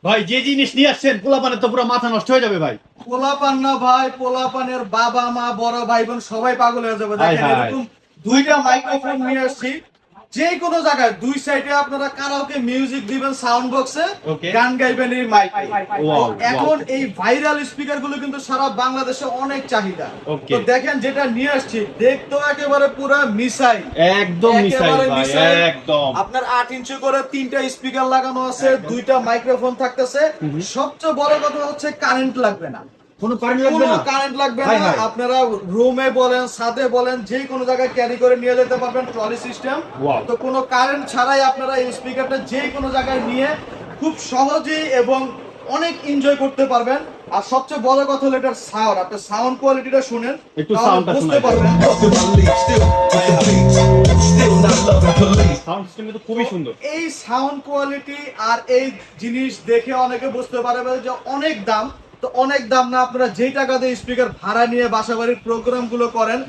ভাই যে জিনিস নিয়ে আসছেন পোলাপানের তো পুরো মাথা নষ্ট হয়ে যাবে ভাই। পোলাপান না ভাই, পোলাপানের বাবা মা বড় ভাই বোন সবাই পাগল হয়ে যাবে। হায় দেখেন হায়। এরকম দুইটা মাইক্রোফোন নিয়ে আসছি, যে কোনো জায়গায় দুই সাইডে আপনারা কারাওকে মিউজিক দিবেন, সাউন্ড বক্সে Okay. গান গাইবেন এই মাইক। Wow, এখন এই ভাইরাল স্পিকার গুলো কিন্তু সারা বাংলাদেশে অনেক চাহিদা। Okay. তো দেখেন যেটা নিয়ে আসছি দেখতেও একেবারে পুরো মিসাইল, একদম মিসাইল একেবারে ভাই, মিসাইল। একদম। আপনার 8 ইঞ্চি করে তিনটা স্পিকার লাগানো আছে, দুইটা মাইক্রোফোন থাকতেছে। সবচেয়ে বড় কথা হচ্ছে কারেন্ট লাগবে না, কোনো কারেন্ট লাগবে কোনো না। কারেন্ট লাগবে হাই না। হাই। আপনারা রুমে বলেন, ছাদে বলেন, যে কোনো জায়গায় ক্যারি করে নিয়ে যেতে পারবেন, ট্রলি সিস্টেম। Wow. তো কোনো কারেন্ট ছাড়াই আপনারা এই স্পিকারটা যে কোনো জায়গায় নিয়ে খুব সহজেই এবং অনেক এনজয় করতে পারবেন। আর সবচেয়ে বড় কথা হলো এটার সাউন্ড, আপনি সাউন্ড কোয়ালিটিটা শুনেন, একটু তাহলে সাউন্ডটা বুঝতে শোনাই। পারবেন। সাউন্ড সিস্টেম কিন্তু খুবই সুন্দর। এই সাউন্ড কোয়ালিটি আর এই জিনিস দেখে অনেকে বুঝতে পারবে যে অনেক দাম। তো অনেক দাম না, আপনারা যেই টাকা দিয়ে স্পিকার ভাড়া নিয়ে বাসা বাড়ির প্রোগ্রাম গুলো করেন,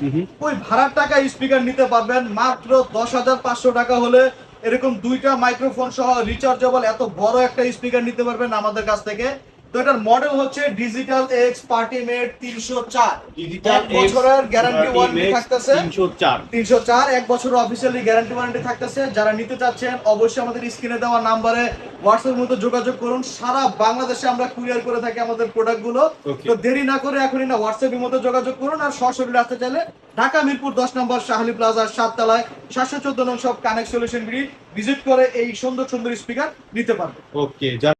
ওই ভাড়ার টাকা স্পিকার নিতে পারবেন মাত্র 10,500 টাকা হলে। এরকম দুইটা মাইক্রোফোন সহ রিচার্জেবল এত বড় একটা স্পিকার নিতে পারবেন আমাদের কাছ থেকে। তো এটার মডেল হচ্ছে ডিজিটাল এক্স পার্টিমেট 304। ডিজিটাল এক বছরের গ্যারান্টি ওয়ারেন্টি থাকতেছে। 304। 304 এক বছর অফিসিয়ালি গ্যারান্টি ওয়ারেন্টি থাকতেছে। যারা নিতে চাচ্ছেন অবশ্যই আমাদের স্ক্রিনে দেওয়া নাম্বারে হোয়াটসঅ্যাপের মধ্যে যোগাযোগ করুন। সারা বাংলাদেশে আমরা কুরিয়ার করে থাকি আমাদের প্রোডাক্টগুলো। Okay. তো দেরি না করে এখনই না হোয়াটসঅ্যাপের মধ্যে যোগাযোগ করুন। আর সরাসরি আসতে চাইলে ঢাকা মিরপুর 10 নম্বর শাহলি প্লাজার 7 তলায় 714 নং সব কানেক্ট সলিউশন ভিজিট করে এই সুন্দর সুন্দর স্পিকার নিতে পারবেন। ওকে।